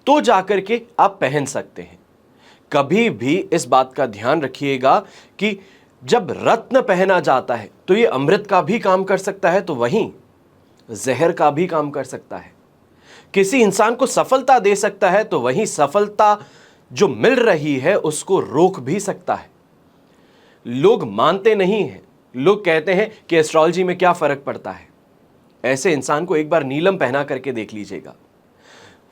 तो जाकर के आप पहन सकते हैं। कभी भी इस बात का ध्यान रखिएगा कि जब रत्न पहना जाता है तो ये अमृत का भी काम कर सकता है, तो वहीं जहर का भी काम कर सकता है। किसी इंसान को सफलता दे सकता है तो वहीं सफलता जो मिल रही है उसको रोक भी सकता है। लोग मानते नहीं हैं, लोग कहते हैं कि एस्ट्रोलॉजी में क्या फर्क पड़ता है। ऐसे इंसान को एक बार नीलम पहना करके देख लीजिएगा,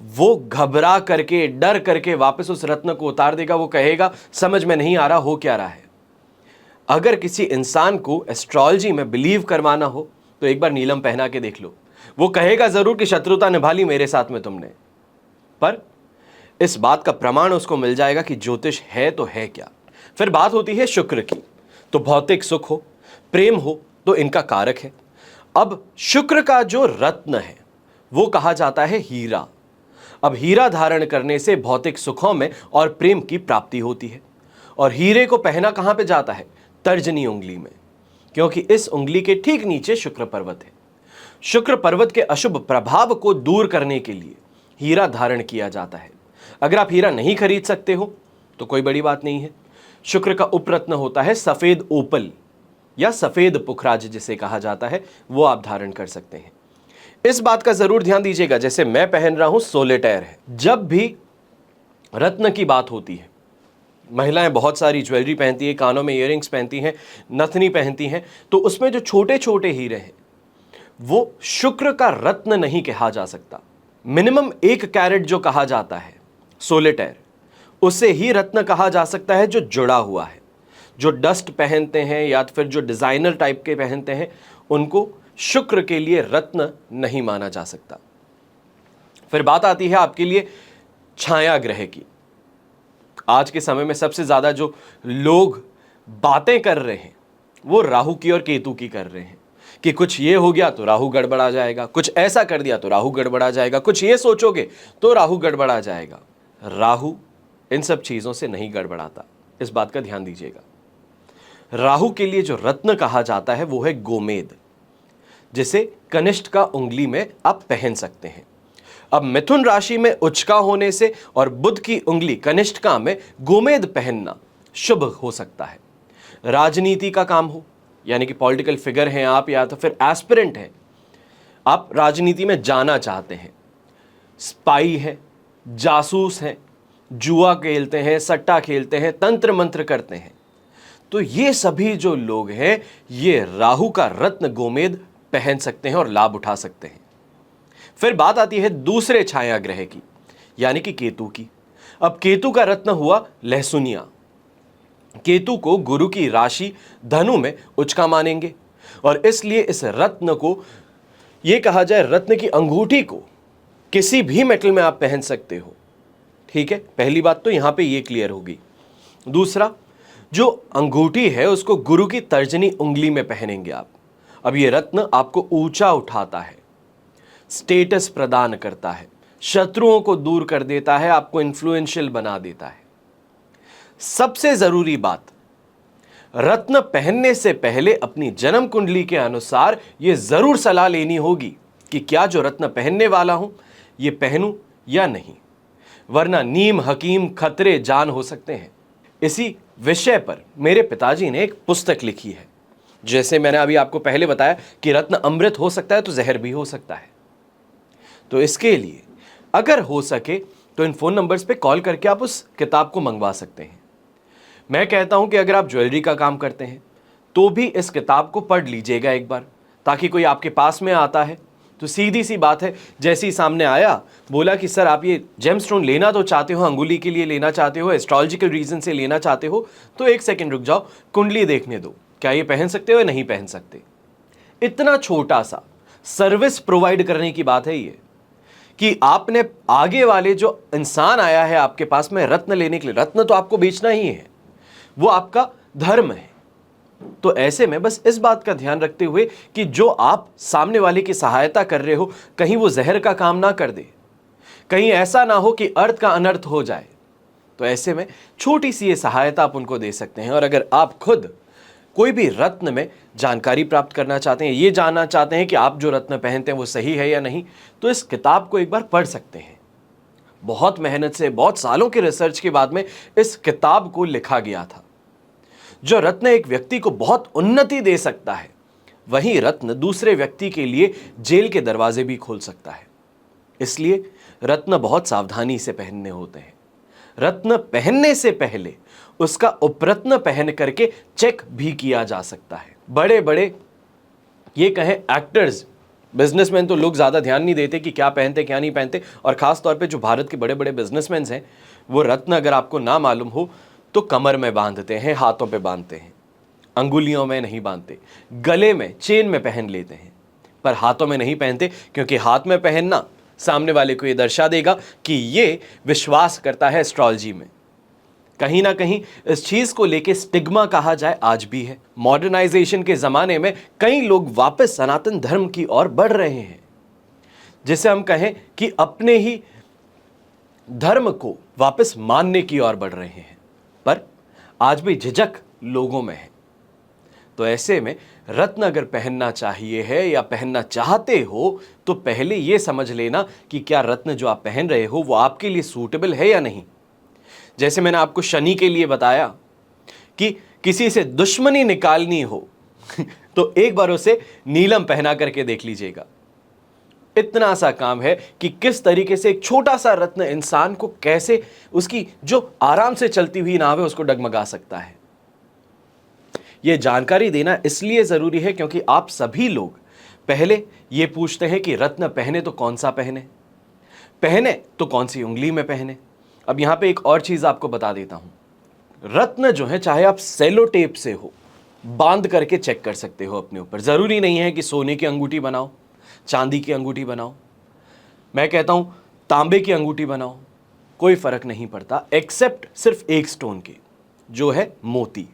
वो घबरा करके, डर करके वापस उस रत्न को उतार देगा। वो कहेगा समझ में नहीं आ रहा हो क्या रहा है। अगर किसी इंसान को एस्ट्रोलॉजी में बिलीव करवाना हो तो एक बार नीलम पहना के देख लो। वो कहेगा जरूर कि शत्रुता निभा ली मेरे साथ में तुमने, पर इस बात का प्रमाण उसको मिल जाएगा कि ज्योतिष है तो है क्या। फिर बात होती है शुक्र की, तो भौतिक सुख हो, प्रेम हो, तो इनका कारक है। अब शुक्र का जो रत्न है वो कहा जाता है हीरा। अब हीरा धारण करने से भौतिक सुखों में और प्रेम की प्राप्ति होती है। और हीरे को पहना कहां पे जाता है? तर्जनी उंगली में, क्योंकि इस उंगली के ठीक नीचे शुक्र पर्वत है। शुक्र पर्वत के अशुभ प्रभाव को दूर करने के लिए हीरा धारण किया जाता है। अगर आप हीरा नहीं खरीद सकते हो तो कोई बड़ी बात नहीं है। शुक्र का उपरत्न होता है सफेद ओपल या सफेद पुखराज जिसे कहा जाता है, वो आप धारण कर सकते हैं। इस बात का जरूर ध्यान दीजिएगा, जैसे मैं पहन रहा हूं सोलेटेयर है। जब भी रत्न की बात होती है, महिलाएं बहुत सारी ज्वेलरी पहनती है, कानों में इयररिंग्स पहनती हैं, नथनी पहनती हैं, तो उसमें जो छोटे छोटे हीरे हैं वो शुक्र का रत्न नहीं कहा जा सकता। मिनिमम 1 कैरेट जो कहा जाता है सोलेटेयर, उसे ही रत्न कहा जा सकता है जो जुड़ा हुआ है। जो डस्ट पहनते हैं या फिर जो डिजाइनर टाइप के पहनते हैं, उनको शुक्र के लिए रत्न नहीं माना जा सकता। फिर बात आती है आपके लिए छाया ग्रह की। आज के समय में सबसे ज्यादा जो लोग बातें कर रहे हैं वो राहु की और केतु की कर रहे हैं कि कुछ ये हो गया तो राहु गड़बड़ा जाएगा, कुछ ऐसा कर दिया तो राहु गड़बड़ा जाएगा, कुछ ये सोचोगे तो राहु गड़बड़ा जाएगा। राहु इन सब चीजों से नहीं गड़बड़ाता, इस बात का ध्यान दीजिएगा। राहु के लिए जो रत्न कहा जाता है वो है गोमेद, जिसे कनिष्ठ का उंगली में आप पहन सकते हैं। अब मिथुन राशि में उचका होने से और बुध की उंगली कनिष्ठका में गोमेद पहनना शुभ हो सकता है। राजनीति का काम हो, यानी कि पॉलिटिकल फिगर हैं आप या तो फिर एस्पिरेंट हैं, आप राजनीति में जाना चाहते हैं, स्पाई है, जासूस हैं, जुआ खेलते हैं, सट्टा खेलते हैं, तंत्र मंत्र करते हैं, तो ये सभी जो लोग हैं ये राहु का रत्न गोमेद पहन सकते हैं और लाभ उठा सकते हैं। फिर बात आती है दूसरे छाया ग्रह की, यानी कि केतु की। अब केतु का रत्न हुआ लहसुनिया। केतु को गुरु की राशि धनु में उचका मानेंगे और इसलिए इस रत्न को, यह कहा जाए रत्न की अंगूठी को किसी भी मेटल में आप पहन सकते हो। ठीक है, पहली बात तो यहां पे ये क्लियर होगी। दूसरा, जो अंगूठी है उसको गुरु की तर्जनी उंगली में पहनेंगे आप। अब ये रत्न आपको ऊंचा उठाता है, स्टेटस प्रदान करता है, शत्रुओं को दूर कर देता है, आपको इन्फ्लुएंशियल बना देता है। सबसे जरूरी बात, रत्न पहनने से पहले अपनी जन्म कुंडली के अनुसार यह जरूर सलाह लेनी होगी कि क्या जो रत्न पहनने वाला हूं यह पहनूं या नहीं, वरना नीम हकीम खतरे जान हो सकते हैं। इसी विषय पर मेरे पिताजी ने एक पुस्तक लिखी है। जैसे मैंने अभी आपको पहले बताया कि रत्न अमृत हो सकता है तो जहर भी हो सकता है। तो इसके लिए अगर हो सके तो इन फोन नंबर्स पे कॉल करके आप उस किताब को मंगवा सकते हैं। मैं कहता हूं कि अगर आप ज्वेलरी का काम करते हैं तो भी इस किताब को पढ़ लीजिएगा एक बार, ताकि कोई आपके पास में आता है तो सीधी सी बात है, जैसे ही सामने आया बोला कि सर आप ये जेमस्टोन लेना तो चाहते हो, अंगुली के लिए लेना चाहते हो, एस्ट्रोलॉजिकल रीजन से लेना चाहते हो, तो एक सेकंड रुक जाओ, कुंडली देखने दो, क्या ये पहन सकते हो या नहीं पहन सकते। इतना छोटा सा सर्विस प्रोवाइड करने की बात है ये, कि आपने आगे वाले जो इंसान आया है आपके पास में रत्न लेने के लिए, रत्न तो आपको बेचना ही है, वो आपका धर्म है। तो ऐसे में बस इस बात का ध्यान रखते हुए कि जो आप सामने वाले की सहायता कर रहे हो कहीं वो जहर का काम ना कर दे, कहीं ऐसा ना हो कि अर्थ का अनर्थ हो जाए, तो ऐसे में छोटी सी ये सहायता आप उनको दे सकते हैं। और अगर आप खुद कोई भी रत्न में जानकारी प्राप्त करना चाहते हैं, ये जानना चाहते हैं कि आप जो रत्न पहनते हैं वो सही है या नहीं, तो इस किताब को एक बार पढ़ सकते हैं। बहुत मेहनत से, बहुत सालों के रिसर्च के बाद में इस किताब को लिखा गया था। जो रत्न एक व्यक्ति को बहुत उन्नति दे सकता है, वही रत्न दूसरे व्यक्ति के लिए जेल के दरवाजे भी खोल सकता है। इसलिए रत्न बहुत सावधानी से पहनने होते हैं। रत्न पहनने से पहले उसका उपरत्न पहन करके चेक भी किया जा सकता है। बड़े बड़े ये कहें एक्टर्स, बिजनेसमैन तो लोग ज़्यादा ध्यान नहीं देते कि क्या पहनते क्या नहीं पहनते, और ख़ास तौर पे जो भारत के बड़े बड़े बिजनेसमैन हैं वो रत्न अगर आपको ना मालूम हो तो कमर में बांधते हैं, हाथों पे बांधते हैं, अंगुलियों में नहीं बांधते, गले में चेन में पहन लेते हैं, पर हाथों में नहीं पहनते, क्योंकि हाथ में पहनना सामने वाले को ये दर्शा देगा कि ये विश्वास करता है एस्ट्रोलॉजी में। कहीं ना कहीं इस चीज को लेके स्टिग्मा कहा जाए आज भी है। मॉडर्नाइजेशन के जमाने में कई लोग वापस सनातन धर्म की ओर बढ़ रहे हैं, जिसे हम कहें कि अपने ही धर्म को वापस मानने की ओर बढ़ रहे हैं, पर आज भी झिझक लोगों में है। तो ऐसे में रत्न अगर पहनना चाहिए है या पहनना चाहते हो तो पहले यह समझ लेना कि क्या रत्न जो आप पहन रहे हो वो आपके लिए सूटेबल है या नहीं। जैसे मैंने आपको शनि के लिए बताया कि किसी से दुश्मनी निकालनी हो तो एक बार उसे नीलम पहना करके देख लीजिएगा। इतना सा काम है कि किस तरीके से एक छोटा सा रत्न इंसान को कैसे उसकी जो आराम से चलती हुई नाव है उसको डगमगा सकता है। यह जानकारी देना इसलिए जरूरी है क्योंकि आप सभी लोग पहले यह पूछते हैं कि रत्न पहने तो कौन सा पहने, पहने तो कौन सी उंगली में पहने। अब यहां पे एक और चीज आपको बता देता हूं, रत्न जो है चाहे आप सेलो टेप से हो बांध करके चेक कर सकते हो अपने ऊपर। जरूरी नहीं है कि सोने की अंगूठी बनाओ, चांदी की अंगूठी बनाओ, मैं कहता हूं तांबे की अंगूठी बनाओ, कोई फर्क नहीं पड़ता एक्सेप्ट सिर्फ एक स्टोन की जो है मोती।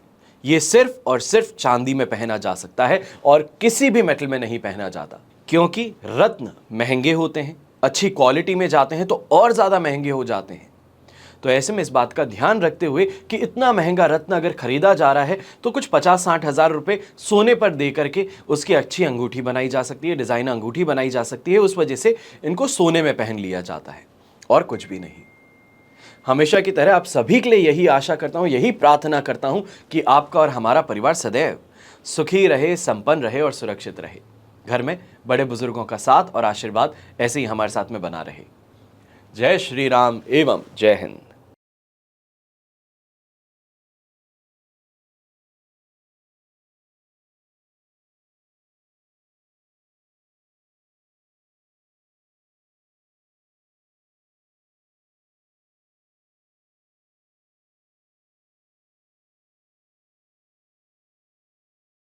ये सिर्फ और सिर्फ चांदी में पहना जा सकता है और किसी भी मेटल में नहीं पहना जाता, क्योंकि रत्न महंगे होते हैं, अच्छी क्वालिटी में जाते हैं तो और ज्यादा महंगे हो जाते हैं। तो ऐसे में इस बात का ध्यान रखते हुए कि इतना महंगा रत्न अगर खरीदा जा रहा है तो कुछ 50-60 हज़ार रुपए सोने पर दे करके उसकी अच्छी अंगूठी बनाई जा सकती है, डिजाइन अंगूठी बनाई जा सकती है। उस वजह से इनको सोने में पहन लिया जाता है और कुछ भी नहीं। हमेशा की तरह आप सभी के लिए यही आशा करता हूं, यही प्रार्थना करता हूं कि आपका और हमारा परिवार सदैव सुखी रहे, संपन्न रहे और सुरक्षित रहे। घर में बड़े बुजुर्गों का साथ और आशीर्वाद ऐसे ही हमारे साथ में बना रहे। जय श्री राम एवं जय हिंद।